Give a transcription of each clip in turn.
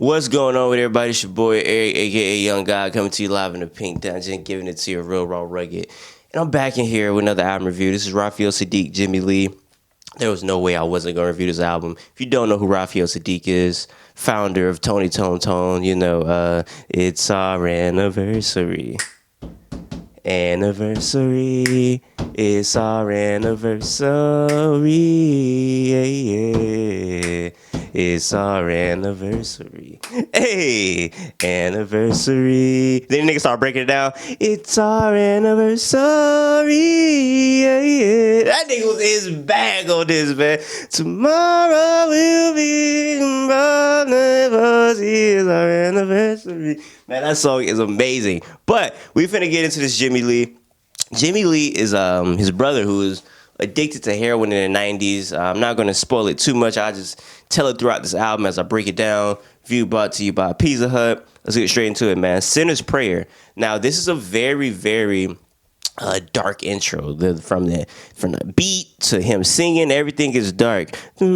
What's going on with everybody? It's your boy Eric, aka Young God, coming to you live in the Pink Dungeon, giving it to you real raw rugged. And I'm back in here with another album review. This is Raphael Saadiq, Jimmy Lee. There was no way I wasn't gonna review this album. If you don't know who Raphael Saadiq is, founder of Tony Tone Tone, it's our anniversary. Anniversary, it's our anniversary. Yeah, yeah. It's our anniversary. Hey, anniversary. Then the niggas start breaking it down. It's our anniversary. Yeah, yeah. That nigga was his bag on this, man. Tomorrow will be it's our anniversary. Man, that song is amazing. But we finna get into this Jimmy Lee. Jimmy Lee is his brother who is addicted to heroin in the 90s. I'm not going to spoil it too much. I'll just tell it throughout this album as I break it down. View brought to you by Pizza Hut. Let's get straight into it, man. Sinner's Prayer. Now, this is a very, very dark intro. From the beat to him singing, everything is dark. Like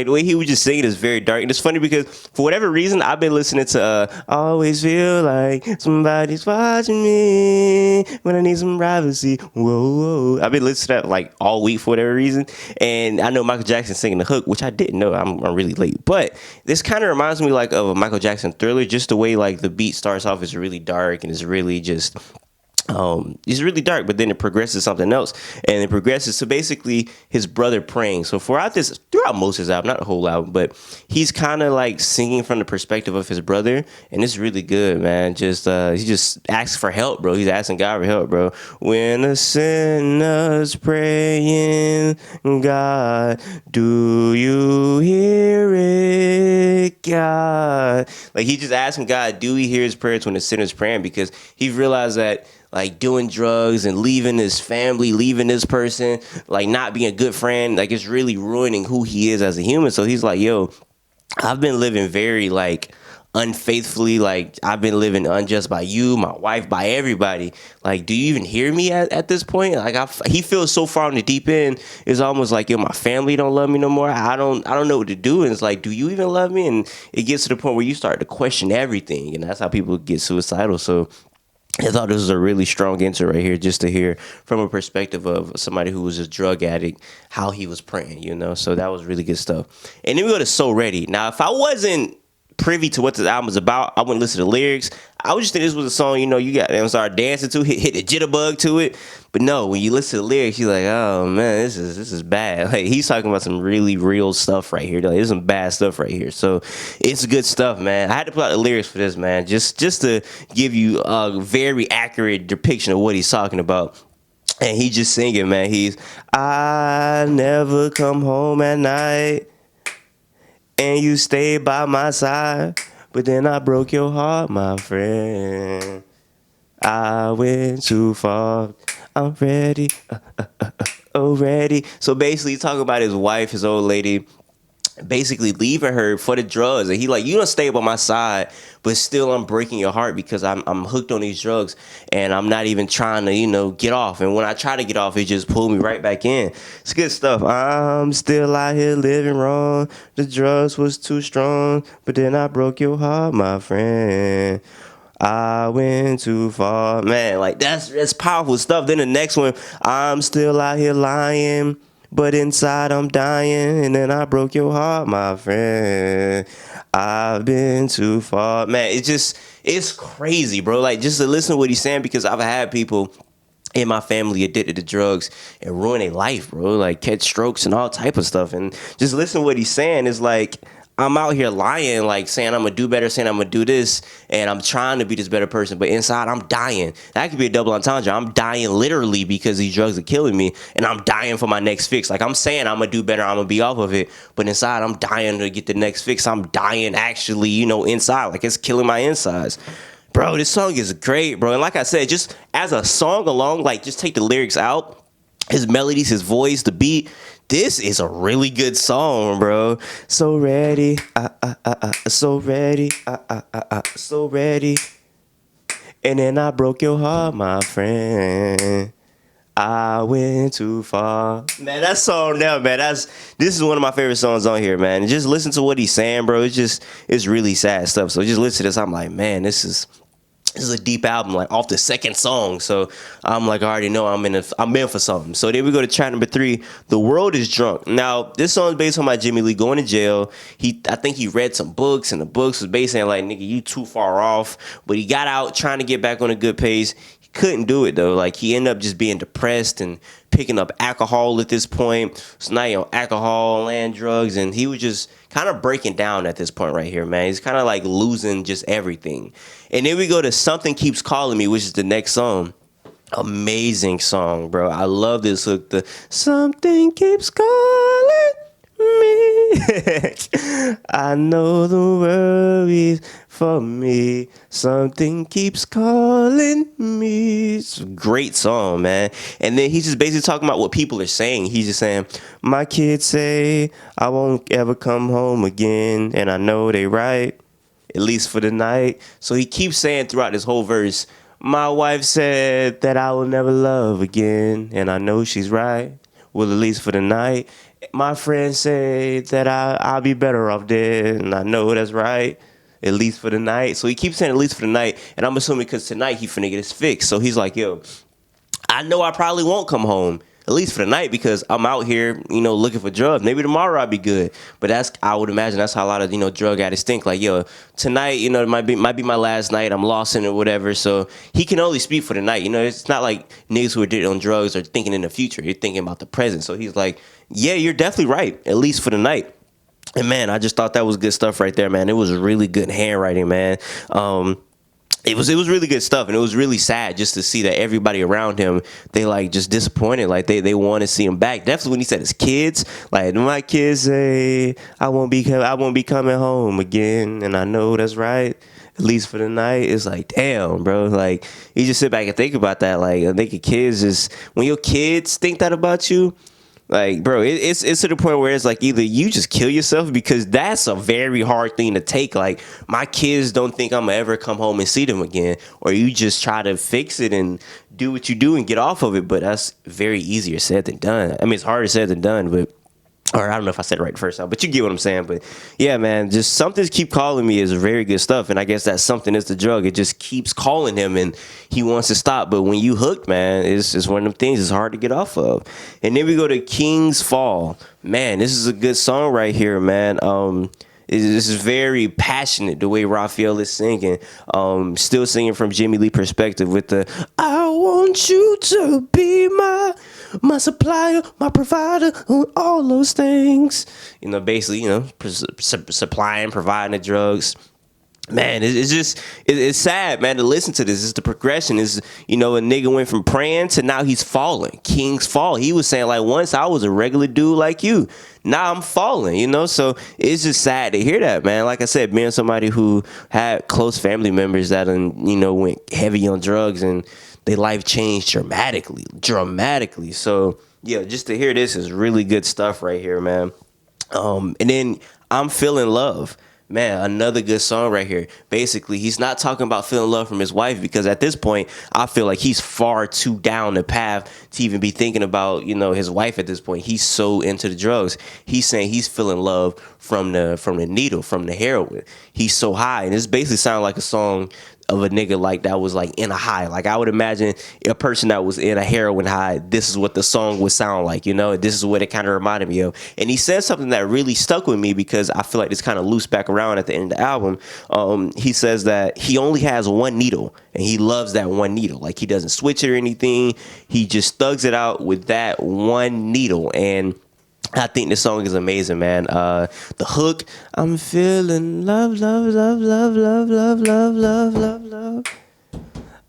the way he was just singing is very dark, and it's funny because for whatever reason I've been listening to I always feel like somebody's watching me when I need some privacy. Whoa. I've been listening to that like all week for whatever reason, and I know Michael Jackson singing the hook, which I didn't know. I'm really late, but this kind of reminds me like of a Michael Jackson Thriller, just the way like the beat starts off is really dark and it's really just it's really dark, but then it progresses to something else, and it progresses to basically his brother praying. So throughout most of his album, not the whole album, but he's kind of like singing from the perspective of his brother, and it's really good, man. Just he just asks for help, bro. He's asking God for help, bro. When a sinner's praying, God, do you hear it, God? Like he's just asking God, do he hear his prayers when the sinner's praying? Because he realized that like doing drugs and leaving his family, leaving this person, like not being a good friend, like it's really ruining who he is as a human. So he's like, yo, I've been living very like unfaithfully, like I've been living unjust by you, my wife, by everybody. Like, do you even hear me at this point? Like he feels so far on the deep end. It's almost like, yo, my family don't love me no more. I don't know what to do. And it's like, do you even love me? And it gets to the point where you start to question everything, and that's how people get suicidal. So I thought this was a really strong intro right here, just to hear from a perspective of somebody who was a drug addict, how he was praying, So that was really good stuff. And then we go to So Ready. Now, if I wasn't privy to what this album is about, I wouldn't listen to the lyrics. I would just think this was a song, you got and start dancing to, hit the jitterbug to it. But no, when you listen to the lyrics, you're like, oh man, this is bad. Like he's talking about some really real stuff right here. Like, there's some bad stuff right here. So it's good stuff, man. I had to put out the lyrics for this, man, just to give you a very accurate depiction of what he's talking about. And he just singing, man. I never come home at night and you stay by my side, but then I broke your heart, my friend. I went too far. I'm ready, ready. So basically, he's talking about his wife, his old lady, basically leaving her for the drugs, and he like, you don't stay by my side, but still I'm breaking your heart because I'm hooked on these drugs, and I'm not even trying to get off. And when I try to get off, it just pulled me right back in. It's good stuff. I'm still out here living wrong. The drugs was too strong, but then I broke your heart, my friend. I went too far, man. Like that's powerful stuff. Then the next one, I'm still out here lying, but inside I'm dying, and then I broke your heart, my friend. I've been too far, man. It's crazy, bro. Like just to listen to what he's saying, because I've had people in my family addicted to drugs and ruin their life, bro. Like catch strokes and all type of stuff, and just listen to what he's saying is like, I'm out here lying, like saying I'm gonna do better, saying I'm gonna do this, and I'm trying to be this better person, but inside I'm dying. That could be a double entendre. I'm dying literally because these drugs are killing me, and I'm dying for my next fix. Like I'm saying I'm gonna do better, I'm gonna be off of it, but inside I'm dying to get the next fix. I'm dying actually, inside. Like it's killing my insides. Bro, this song is great, bro. And like I said, just as a song alone, like just take the lyrics out, his melodies, his voice, the beat. This is a really good song, bro. So ready, so ready, so ready. And then I broke your heart, my friend. I went too far. Man, that song now, man, this is one of my favorite songs on here, man. And just listen to what he's saying, bro. It's really sad stuff. So just listen to this. I'm like, man, this is a deep album, like off the second song. So I'm like, I already know I'm in for something. So then we go to track number 3, The World Is Drunk. Now, this song is based on my Jimmy Lee going to jail. I think he read some books, and the books was basically like, nigga, you too far off. But he got out trying to get back on a good pace. He couldn't do it though. Like, he ended up just being depressed and picking up alcohol at this point. So now, alcohol and drugs, and he was just kind of breaking down at this point right here, man. He's kind of like losing just everything. And then we go to Something Keeps Calling Me, which is the next song. Amazing song, bro. I love this hook. The Something Keeps Calling Me. I know the world is for me. Something keeps calling me. It's a great song, man. And then he's just basically talking about what people are saying. He's just saying, my kids say I won't ever come home again, and I know they right, at least for the night. So he keeps saying throughout this whole verse, my wife said that I will never love again, and I know she's right, well, at least for the night. My friends say that I'll be better off dead, and I know that's right, at least for the night. So he keeps saying at least for the night, and I'm assuming because tonight he finna get his fix. So he's like, yo, I know I probably won't come home, at least for the night, because I'm out here, looking for drugs. Maybe tomorrow I'll be good. But I would imagine that's how a lot of, drug addicts think. Like, yo, tonight, it might be my last night. I'm lost in it or whatever. So he can only speak for the night. It's not like niggas who are on drugs are thinking in the future. They're thinking about the present. So he's like, yeah, you're definitely right, at least for the night. And man, I just thought that was good stuff right there, man. It was really good handwriting, man. It was really good stuff, and it was really sad just to see that everybody around him, they like just disappointed, like they want to see him back. Definitely when he said his kids, like my kids say I won't be coming home again, and I know that's right, at least for the night. It's like, damn, bro. Like, you just sit back and think about that. Like, I think your kids is, when your kids think that about you, like, bro, it's to the point where it's like either you just kill yourself, because that's a very hard thing to take. Like, my kids don't think I'm gonna ever come home and see them again, or you just try to fix it and do what you do and get off of it. But that's very easier said than done. I mean, it's harder said than done, but. Or I don't know if I said it right the first time, but you get what I'm saying. But yeah, man, just Something's Keep Calling Me is very good stuff. And I guess that something is the drug. It just keeps calling him and he wants to stop. But when you hooked, man, it's just one of them things it's hard to get off of. And then we go to King's Fall. Man, this is a good song right here, man. This is very passionate, the way Raphael is singing. Still singing from Jimmy Lee perspective with the I want you to be my supplier, my provider, all those things. Basically, supplying, providing the drugs. Man, it's sad, man, to listen to this. It's the progression. Is a nigga went from praying to now he's falling. King's Fall. He was saying, like, once I was a regular dude like you, now I'm falling. So it's just sad to hear that, man. Like I said, being somebody who had close family members that went heavy on drugs and their life changed dramatically. So yeah, just to hear this is really good stuff right here, man. And then I'm Feeling Love. Man, another good song right here. Basically, he's not talking about feeling love from his wife, because at this point, I feel like he's far too down the path to even be thinking about, his wife at this point. He's so into the drugs. He's saying he's feeling love from the needle, from the heroin. He's so high. And this basically sounds like a song of a nigga like that was like in a high. Like, I would imagine a person that was in a heroin high, this is what the song would sound like, this is what it kind of reminded me of. And he said something that really stuck with me, because I feel like it's kind of loose back around at the end of the album. He says that he only has one needle, and he loves that one needle. Like, he doesn't switch it or anything. He just thugs it out with that one needle. And I think this song is amazing, man. The hook, I'm feeling love, love, love, love, love, love, love, love, love, love.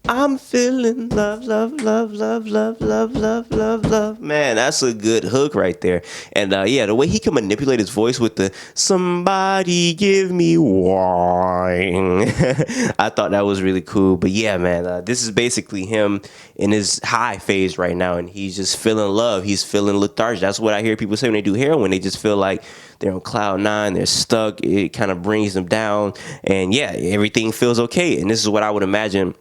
I'm feeling love, love, love, love, love, love, love, love, love. Man, that's a good hook right there. And yeah, the way he can manipulate his voice with the somebody give me wine. I thought that was really cool. But yeah, man, this is basically him in his high phase right now. And he's just feeling love. He's feeling lethargic. That's what I hear people say when they do heroin. They just feel like they're on cloud nine. They're stuck. It kind of brings them down. And yeah, everything feels okay. And this is what I would imagine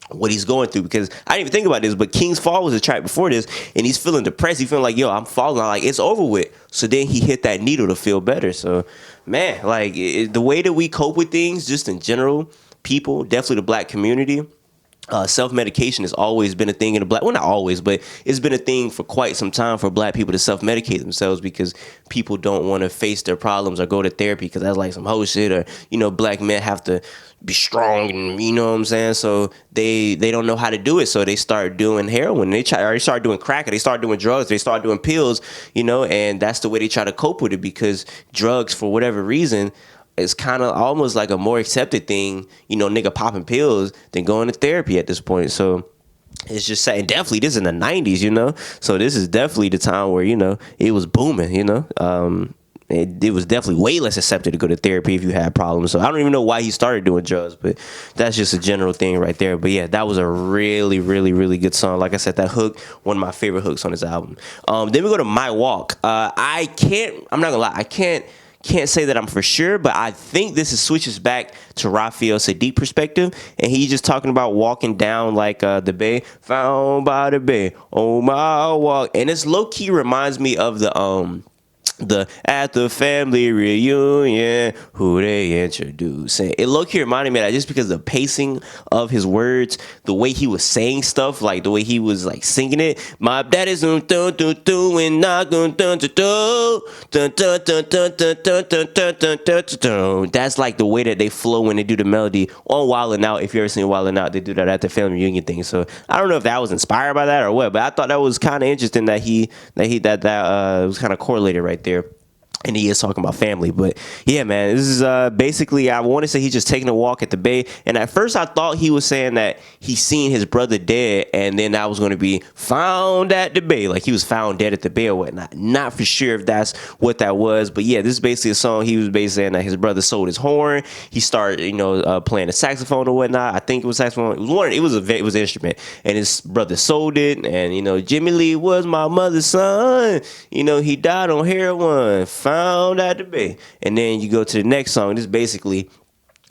what he's going through, because I didn't even think about this, but King's Fall was a track before this, and he's feeling depressed. He's feeling like, yo, I'm falling, like it's over with. So then he hit that needle to feel better. So, man, like the way that we cope with things, just in general, people, definitely the black community. Self-medication has always been a thing in the black, well, not always, but it's been a thing for quite some time for black people to self-medicate themselves, because people don't want to face their problems or go to therapy because that's like some whole shit, or, you know, black men have to be strong, and you know what I'm saying, so they don't know how to do it, so they start doing heroin, they start doing crack, or they start doing drugs, they start doing pills, you know, and that's the way they try to cope with it, because drugs, for whatever reason, it's kind of almost like a more accepted thing, you know, nigga popping pills than going to therapy at this point. So it's just saying, definitely this in the 90s, you know, so this is definitely the time where, you know, it was booming, you know. It was definitely way less accepted to go to therapy if you had problems. So I don't even know why he started doing drugs, but that's just a general thing right there. But yeah, that was a really, really, really good song. Like I said, that hook, one of my favorite hooks on his album. Then we go to My Walk. I'm not gonna lie, I can't say that I'm for sure, but I think this is switches back to Raphael Saadiq perspective, and he's just talking about walking down like the bay, found by the bay, on my walk, and this low key reminds me of the at the family reunion, who they introducing. It low-key reminded me of that, just because the pacing of his words, the way he was saying stuff, like the way he was like singing it. My daddy's dun dun dun dun and not dun dun dun dun dun dun dun dun dun dun dun dun dun. That's like the way that they flow when they do the melody on Wildin' Out. If you ever seen Wildin' Out, they do that at the family reunion thing. So I don't know if that was inspired by that or what, but I thought that was kind of interesting that that was kind of correlated right there. And he is talking about family. But yeah, man, this is basically, I want to say he's just taking a walk at the bay. And at first I thought he was saying that he seen his brother dead, and then that was going to be found at the bay, like he was found dead at the bay or whatnot. Not for sure if that's what that was, but yeah, this is basically a song. He was basically saying that his brother sold his horn. He started, you know, playing the saxophone or whatnot. I think it was saxophone. It was an instrument, and his brother sold it. And you know, Jimmy Lee was my mother's son. You know, he died on heroin. Found at the bay. And then you go to the next song. This is basically,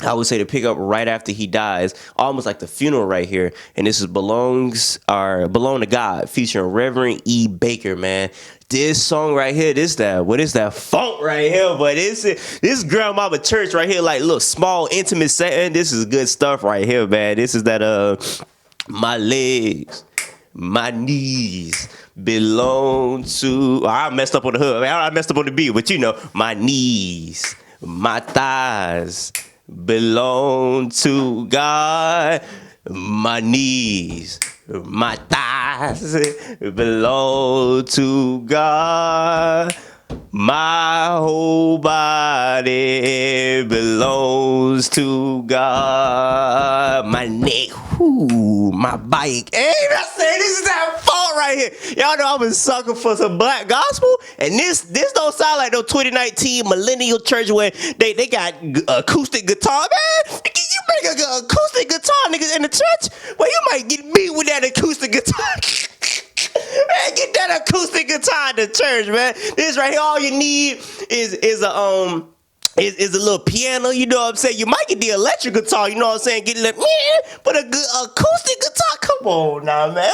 I would say, to pick up right after he dies, almost like the funeral right here. And this is Belong to God, featuring Reverend E. Baker, man. This song right here, what is that funk right here? But this grandmama church right here, like little small intimate setting. This is good stuff right here, man. This is that my legs, my knees belong to. I messed up on the hook. I messed up on the beat, but you know, my knees, my thighs belong to God. My knees, my thighs belong to God. My whole body belongs to God. My neck, my bike. Hey, that's it. This is that fault right here. Y'all know I'm a sucker for some black gospel, and this don't sound like no 2019 millennial church where they got acoustic guitar, man. You bring a acoustic guitar, niggas, in the church, well, you might get beat with that acoustic guitar. Man, get that acoustic guitar in the church, man. This right here, all you need is a little piano, you know what I'm saying? You might get the electric guitar, you know what I'm saying? Get a little, but a good acoustic guitar, come on now, man.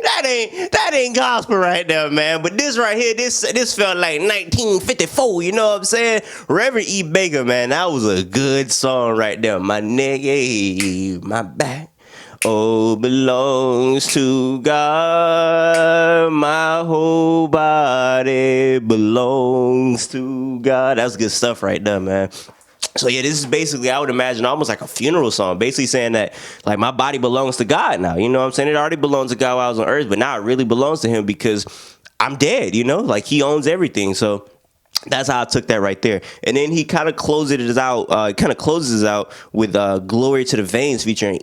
That ain't gospel right there, man. But this right here, this felt like 1954, you know what I'm saying? Reverend E. Baker, man, that was a good song right there. My neck, my back. Oh, belongs to God. My whole body belongs to God. That's good stuff right there, man. So yeah, this is basically, I would imagine, almost like a funeral song, basically saying that like my body belongs to God now. You know what I'm saying? It already belongs to God while I was on earth, but now it really belongs to him because I'm dead, you know? Like he owns everything. So that's how I took that right there. And then he kind of closes it out with Glory to the Veins featuring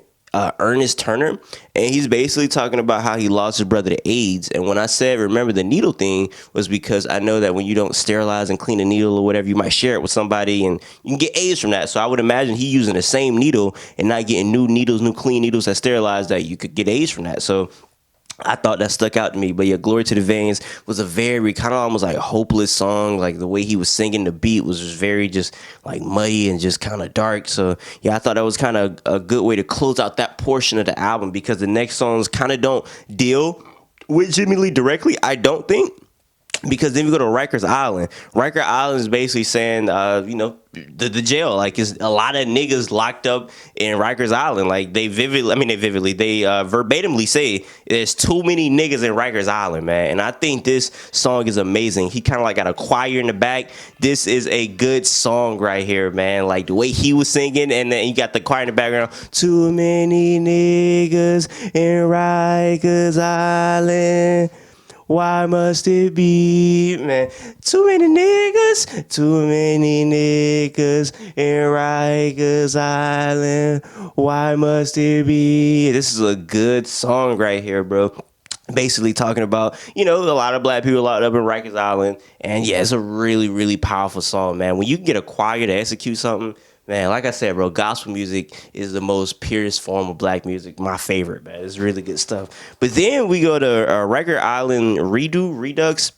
Ernest Turner, and he's basically talking about how he lost his brother to AIDS. And when I said remember the needle thing, was because I know that when you don't sterilize and clean a needle or whatever, you might share it with somebody and you can get AIDS from that. So I would imagine he using the same needle and not getting new clean needles that sterilize, that you could get AIDS from that. So I thought that stuck out to me. But yeah, Glory to the Veins was a very kind of almost like hopeless song. Like the way he was singing, the beat was just very just like muddy and just kind of dark. So yeah, I thought that was kind of a good way to close out that portion of the album, because the next songs kind of don't deal with Jimmy Lee directly, I don't think. Because then we go to Rikers Island. Rikers Island is basically saying, the jail. Like, it's a lot of niggas locked up in Rikers Island. Like, they verbatimly say there's too many niggas in Rikers Island, man. And I think this song is amazing. He kind of like got a choir in the back. This is a good song right here, man. Like, the way he was singing, and then you got the choir in the background. Too many niggas in Rikers Island. Why must it be, man? Too many niggas in Rikers Island. Why must it be? This is a good song right here, bro. Basically talking about, a lot of black people locked up in Rikers Island. And yeah, it's a really, really powerful song, man. When you can get a choir to execute something, man, like I said, bro, gospel music is the most purest form of black music. My favorite, man. It's really good stuff. But then we go to Rikers Island Redux.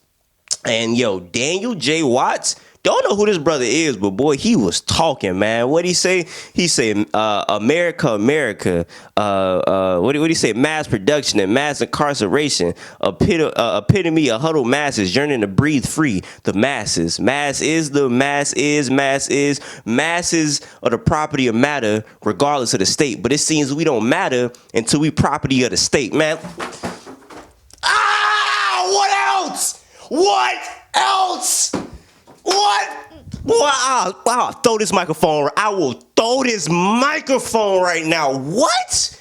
And Daniel J. Watts. Don't know who this brother is, but boy, he was talking, man. What'd he say? He said, America. What did he say? Mass production and mass incarceration. Epitome of huddled masses yearning to breathe free. The masses. Masses are the property of matter, regardless of the state. But it seems we don't matter until we property of the state, man. What else? What? Boy, I'll throw this microphone. I will throw this microphone right now. What?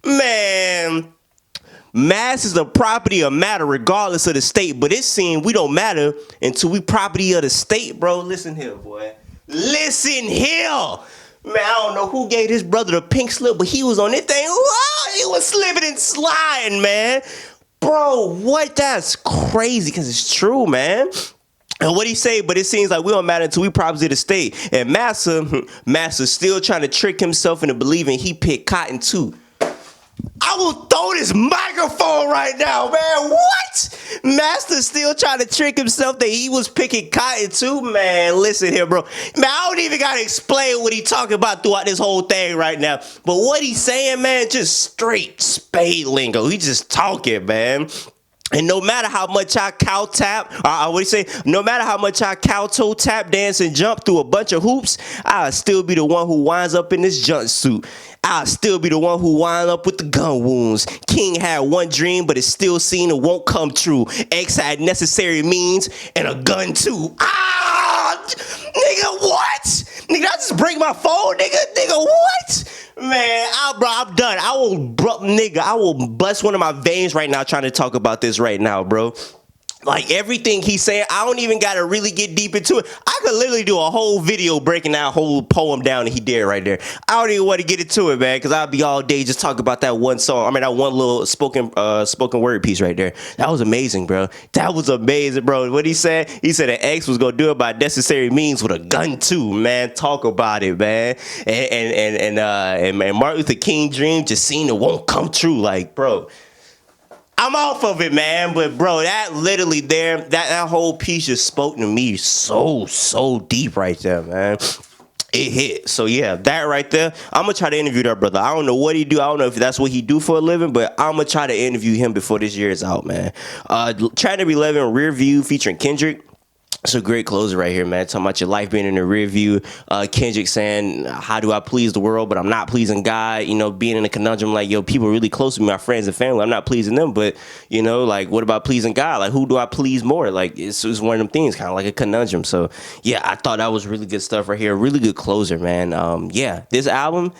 Man. Mass is the property of matter regardless of the state. But it seems we don't matter until we property of the state, bro. Listen here, boy. Listen here. Man, I don't know who gave this brother the pink slip, but he was on this thing. Whoa, he was slipping and sliding, man. Bro, what? That's crazy, because it's true, man. And what he say, but it seems like we don't matter until we property the state. And Massa still trying to trick himself into believing he picked cotton too. I will throw this microphone right now, man. What? Master still trying to trick himself that he was picking cotton too, man. Listen here, bro. Man, I don't even gotta explain what he talking about throughout this whole thing right now. But what he's saying, man, just straight spade lingo. He just talking, man. And no matter how much I cow tap, no matter how much I cow toe tap, dance, and jump through a bunch of hoops, I'll still be the one who winds up in this jumpsuit. I'll still be the one who wind up with the gun wounds. King had one dream, but it's still seen it won't come true. X had necessary means and a gun too. Nigga, what? Nigga, I just break my phone, nigga, what? Man, I'm done. I will bust one of my veins right now trying to talk about this right now, bro. Like, everything he's saying, I don't even got to really get deep into it. I could literally do a whole video breaking that whole poem down that he did right there. I don't even want to get into it, man, because I'll be all day just talking about that one song. I mean, that one little spoken word piece right there. That was amazing, bro. That was amazing, bro. What he said? He said that X was going to do it by necessary means with a gun, too, man. Talk about it, man. And Martin Luther King dream just seen it won't come true. Like, bro, I'm off of it, man. But bro, that literally there, that whole piece just spoke to me so deep right there, man. It hit. So yeah, that right there, I'm gonna try to interview that brother. I don't know what he do. I don't know if that's what he do for a living, but I'm gonna try to interview him before this year is out, man. Track number 11, Rear View featuring Kendrick. It's a great closer right here, man. Talking about your life being in the rear view. Kendrick saying, how do I please the world, but I'm not pleasing God? Being in a conundrum like, people are really close to me, my friends and family. I'm not pleasing them, but, like, what about pleasing God? Like, who do I please more? Like, it's one of them things, kind of like a conundrum. So, yeah, I thought that was really good stuff right here. Really good closer, man. Yeah, this album,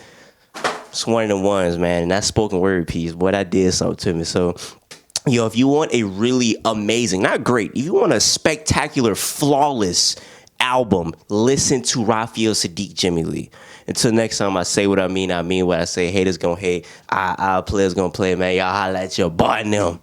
it's one of them ones, man. And that spoken word piece, boy, that did something to me. So, if you want a really amazing, not great, if you want a spectacular, flawless album, listen to Raphael Saadiq, Jimmy Lee. Until next time, I say what I mean what I say. Haters gonna hate. Our players gonna play, man. Y'all holla at your boy and them.